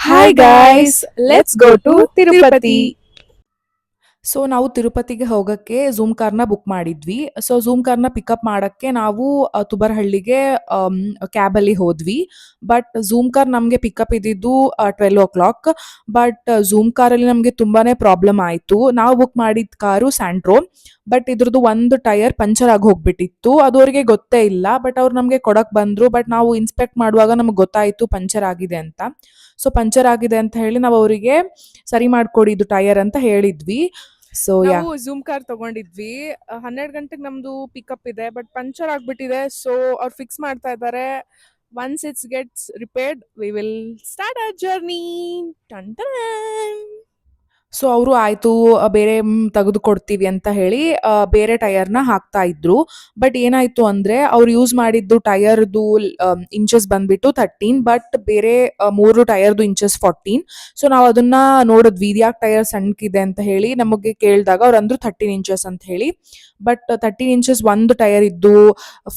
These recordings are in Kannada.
Hi guys, let's go to Tirupati. So ನಾವು ತಿರುಪತಿಗೆ ಹೋಗಕ್ಕೆ ಝೂಮ್ ಕಾರ್ನ ಬುಕ್ ಮಾಡಿದ್ವಿ. ಸೊ ಝೂಮ್ ಕಾರ್ನ ಪಿಕಪ್ ಮಾಡಕ್ಕೆ ನಾವು ತುಬರ್ಹಳ್ಳಿಗೆ ಕ್ಯಾಬಲ್ಲಿ ಹೋದ್ವಿ. ಬಟ್ ಝೂಮ್ ಕಾರ್ ನಮಗೆ ಪಿಕಪ್ ಇದ್ದಿದ್ದು 12 o'clock. ಬಟ್ ಝೂಮ್ ಕಾರಲ್ಲಿ ನಮಗೆ ತುಂಬಾನೇ ಪ್ರಾಬ್ಲಮ್ ಆಯಿತು. ನಾವು ಬುಕ್ ಮಾಡಿದ ಕಾರು ಸ್ಯಾಂಟ್ರೋ. ಬಟ್ ಇದ್ರದ್ದು ಒಂದು ಟೈರ್ ಪಂಚರ್ ಆಗಿ ಹೋಗ್ಬಿಟ್ಟಿತ್ತು. ಅದು ಅವ್ರಿಗೆ ಗೊತ್ತೇ ಇಲ್ಲ. ಬಟ್ ಅವ್ರು ನಮಗೆ ಕೊಡಕ್ ಬಂದ್ರು. ಬಟ್ ನಾವು ಇನ್ಸ್ಪೆಕ್ಟ್ ಮಾಡುವಾಗ ನಮಗೆ ಗೊತ್ತಾಯಿತು ಪಂಚರ್ ಆಗಿದೆ ಅಂತ. ಸೊ ಪಂಚರ್ ಆಗಿದೆ ಅಂತ ಹೇಳಿ ನಾವು ಅವರಿಗೆ ಸರಿ ಮಾಡ್ಕೊಡಿ ಇದು ಟೈರ್ ಅಂತ ಹೇಳಿದ್ವಿ. ಸೊ ನಾವು ಝೂಮ್ ಕಾರ್ ತಗೊಂಡಿದ್ವಿ. 12 ಗಂಟೆಗೆ ನಮ್ದು ಪಿಕಪ್ ಇದೆ, ಬಟ್ ಪಂಚರ್ ಆಗ್ಬಿಟ್ಟಿದೆ. ಸೊ ಅವ್ರು ಫಿಕ್ಸ್ ಮಾಡ್ತಾ ಇದ್ದಾರೆ. Once it's gets repaired we will start hour journey. So ಅವರು ಆಯ್ತು ಬೇರೆ ತೆಗೆದು ಕೊಡ್ತೀವಿ ಅಂತ ಹೇಳಿ ಬೇರೆ ಟೈರ್ನ ಹಾಕ್ತಾ ಇದ್ರು. ಬಟ್ ಏನಾಯ್ತು ಅಂದ್ರೆ ಅವ್ರು ಯೂಸ್ ಮಾಡಿದ್ದು ಟೈರ್ದು ಇಂಚಸ್ ಬಂದ್ಬಿಟ್ಟು 13, ಬಟ್ ಬೇರೆ 3 ಟೈರ್ದು ಇಂಚಸ್ 14. ಸೊ ನಾವು ಅದನ್ನ ನೋಡಿದ್ವಿ ಇದ್ಯಾಕೆ ಟೈರ್ ಸಣ್ಣಕ್ಕಿದೆ ಅಂತ ಹೇಳಿ ನಮಗೆ ಕೇಳಿದಾಗ ಅವ್ರು ಅಂದ್ರು 13 ಇಂಚಸ್ ಅಂತ ಹೇಳಿ. ಬಟ್ 13 ಇಂಚಸ್ ಒಂದು ಟೈರ್ ಇದ್ದು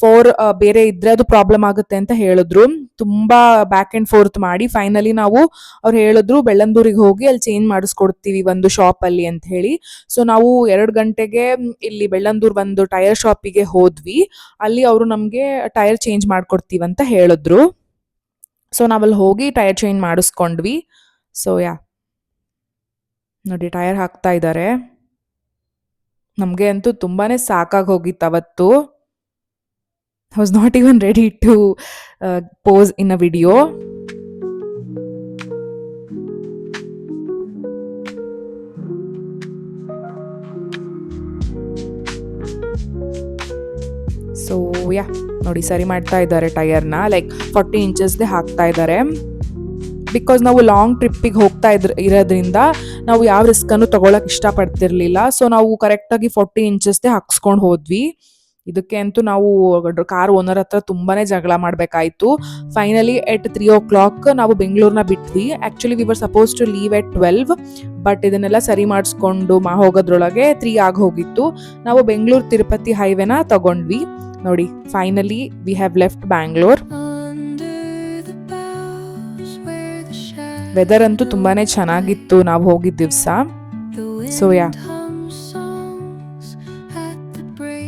4 ಬೇರೆ ಇದ್ರೆ ಅದು ಪ್ರಾಬ್ಲಮ್ ಆಗುತ್ತೆ ಅಂತ ಹೇಳಿದ್ರು. ತುಂಬಾ ಬ್ಯಾಕ್ ಅಂಡ್ ಫೋರ್ತ್ ಮಾಡಿ ಫೈನಲಿ ನಾವು ಅವ್ರು ಹೇಳಿದ್ರು ಬೆಳ್ಳಂದೂರಿಗೆ ಹೋಗಿ ಅಲ್ಲಿ ಚೇಂಜ್ ಮಾಡಿಸ್ಕೊಡ್ತೀವಿ ಒಂದು ಶಾಪ್ ಅಲ್ಲಿ ಅಂತ ಹೇಳಿ. ಸೊ ನಾವು 2 ಗಂಟೆಗೆ ಇಲ್ಲಿ ಬೆಳ್ಳಂದೂರ್ ಒಂದು ಟೈರ್ ಶಾಪಿಗೆ ಹೋದ್ವಿ. ಅಲ್ಲಿ ಅವರು ನಮ್ಗೆ ಟೈರ್ ಚೇಂಜ್ ಮಾಡ್ಕೊಡ್ತೀವಂತ ಹೇಳಿದ್ರು. ಸೊ ನಾವಲ್ಲಿ ಹೋಗಿ ಟೈರ್ ಚೇಂಜ್ ಮಾಡಿಸ್ಕೊಂಡ್ವಿ. ಸೊ ನೋಡಿ ಟೈರ್ ಹಾಕ್ತಾ ಇದ್ದಾರೆ. ನಮ್ಗೆ ಅಂತೂ ತುಂಬಾನೇ ಸಾಕಾಗಿ ಹೋಗಿತ್ತು ಅವತ್ತು. I was not even ready to pose in a video. So ನೋಡಿ ಸರಿ ಮಾಡ್ತಾ ಇದ್ದಾರೆ ಟೈರ್ನ. ಲೈಕ್ 40 ಇಂಚಸ್ದೇ ಹಾಕ್ತಾ ಇದ್ದಾರೆ. ಬಿಕಾಸ್ ನಾವು ಲಾಂಗ್ ಟ್ರಿಪ್ಪಿಗೆ ಹೋಗ್ತಾ ಇರೋದ್ರಿಂದ ನಾವು ಯಾವ ರಿಸ್ಕನ್ನು ತಗೊಳಕ್ ಇಷ್ಟಪಡ್ತಿರ್ಲಿಲ್ಲ. ಸೊ ನಾವು ಕರೆಕ್ಟಾಗಿ 40 ಇಂಚಸ್ದೇ ಹಾಕ್ಸ್ಕೊಂಡು ಹೋದ್ವಿ. ಇದಕ್ಕೆ ಅಂತೂ ನಾವು ಕಾರ್ ಓನರ್ ಹತ್ರ ತುಂಬಾನೇ ಜಗಳ ಮಾಡ್ಬೇಕಾಯ್ತು. ಫೈನಲಿ ಎಟ್ 3 o'clock ನಾವು ಬೆಂಗಳೂರನ್ನ ಬಿಟ್ವಿ. Actually we were supposed to leave at 12, but ಇದನ್ನೆಲ್ಲ ಸರಿ ಮಾಡಿಸ್ಕೊಂಡು ಹೋಗೋದ್ರೊಳಗೆ 3 ಆಗಿ ಹೋಗಿತ್ತು. ನಾವು ಬೆಂಗಳೂರು ತಿರುಪತಿ ಹೈವೇನ ತಗೊಂಡ್ವಿ. ನೋಡಿ finally we have left Bangalore. Weather ಅಂತೂ ತುಂಬಾನೇ ಚೆನ್ನಾಗಿತ್ತು ನಾವು ಹೋಗಿದ್ದ ದಿವಸ. ಸೊ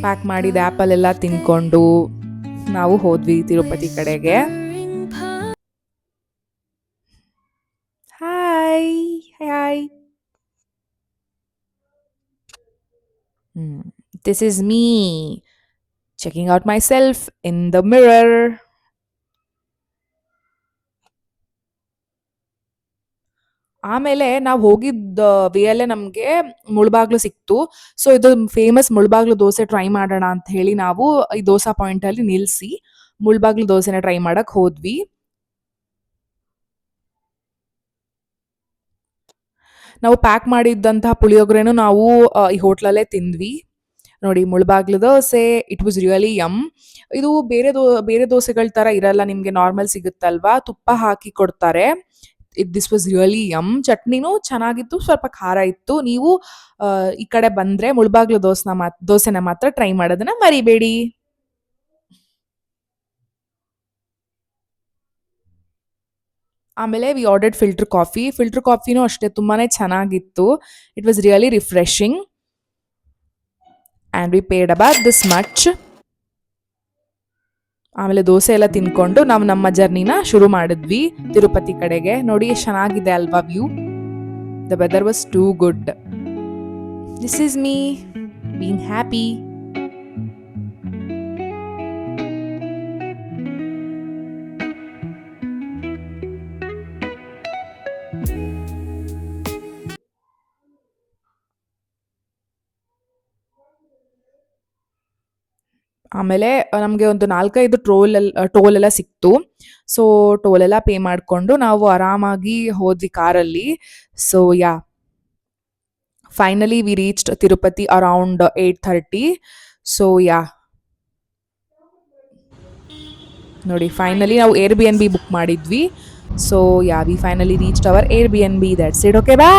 ಪ್ಯಾಕ್ ಮಾಡಿದ ಆ್ಯಪಲ್ ಎಲ್ಲ ತಿನ್ಕೊಂಡು ನಾವು ಹೋದ್ವಿ ತಿರುಪತಿ ಕಡೆಗೆ. Hi hi. This is me checking out my self in the mirror. ಆಮೇಲೆ ನಾವು ಹೋಗಿದ್ದ ವೇಯಲ್ಲೇ ನಮಗೆ ಮುಳ್ಬಾಗ್ಲು ಸಿಕ್ತು. ಸೊ ಇದು ಫೇಮಸ್ ಮುಳ್ಬಾಗ್ಲು ದೋಸೆ ಟ್ರೈ ಮಾಡೋಣ ಅಂತ ಹೇಳಿ ನಾವು ಈ ದೋಸಾ ಪಾಯಿಂಟ್ ಅಲ್ಲಿ ನಿಲ್ಸಿ ಮುಳ್ಬಾಗ್ಲು ದೋಸೆನ ಟ್ರೈ ಮಾಡಕ್ ಹೋದ್ವಿ. ನಾವು ಪ್ಯಾಕ್ ಮಾಡಿದ್ದಂತಹ ಪುಳಿಯೋಗರೆನು ನಾವು ಈ ಹೋಟ್ಲಲ್ಲೇ ತಿಂದ್ವಿ. ನೋಡಿ Mulbagal dosa, it was really yum. ಇದು ಬೇರೆ ದೋಸೆಗಳ ತರ ಇರಲ್ಲ, ನಿಮ್ಗೆ ನಾರ್ಮಲ್ ಸಿಗುತ್ತಲ್ವಾ, ತುಪ್ಪ ಹಾಕಿ ಕೊಡ್ತಾರೆ. This was really yum. ಚಟ್ನಿನೂ ಚೆನ್ನಾಗಿತ್ತು, ಸ್ವಲ್ಪ ಖಾರ ಇತ್ತು. ನೀವು ಈ ಕಡೆ ಬಂದ್ರೆ ಮುಳ್ಬಾಗ್ಲು ದೋಸೆನ ಮಾತ್ರ ಟ್ರೈ ಮಾಡೋದನ್ನ ಮರಿಬೇಡಿ. ಆಮೇಲೆ ವಿ ಆರ್ಡರ್ಡ್ ಫಿಲ್ಟರ್ ಕಾಫಿನೂ ಅಷ್ಟೇ ತುಂಬಾನೇ ಚೆನ್ನಾಗಿತ್ತು. It was really refreshing and we paid about this much. ಆಮೇಲೆ ದೋಸೆ ಎಲ್ಲ ತಿನ್ಕೊಂಡು ನಾವು ನಮ್ಮ ಜರ್ನಿನ ಶುರು ಮಾಡಿದ್ವಿ ತಿರುಪತಿ ಕಡೆಗೆ. ನೋಡಿ ಎಷ್ಟು ಚೆನ್ನಾಗಿದೆ ಅಲ್ವಾ view. The weather was too good. This is me being happy. ಆಮೇಲೆ ನಮಗೆ ಒಂದು 4-5 ಟೋಲ್ ಎಲ್ಲ ಸಿಕ್ತು. ಸೊ ಟೋಲ್ ಎಲ್ಲ ಪೇ ಮಾಡಿಕೊಂಡು ನಾವು ಆರಾಮಾಗಿ ಹೋದ್ವಿ ಕಾರಲ್ಲಿ. So finally we reached Tirupati around 8:30. So ನೋಡಿ ಫೈನಲಿ ನಾವು Airbnb ಬುಕ್ ಮಾಡಿದ್ವಿ. So we finally reached our Airbnb. That's it. Okay bye.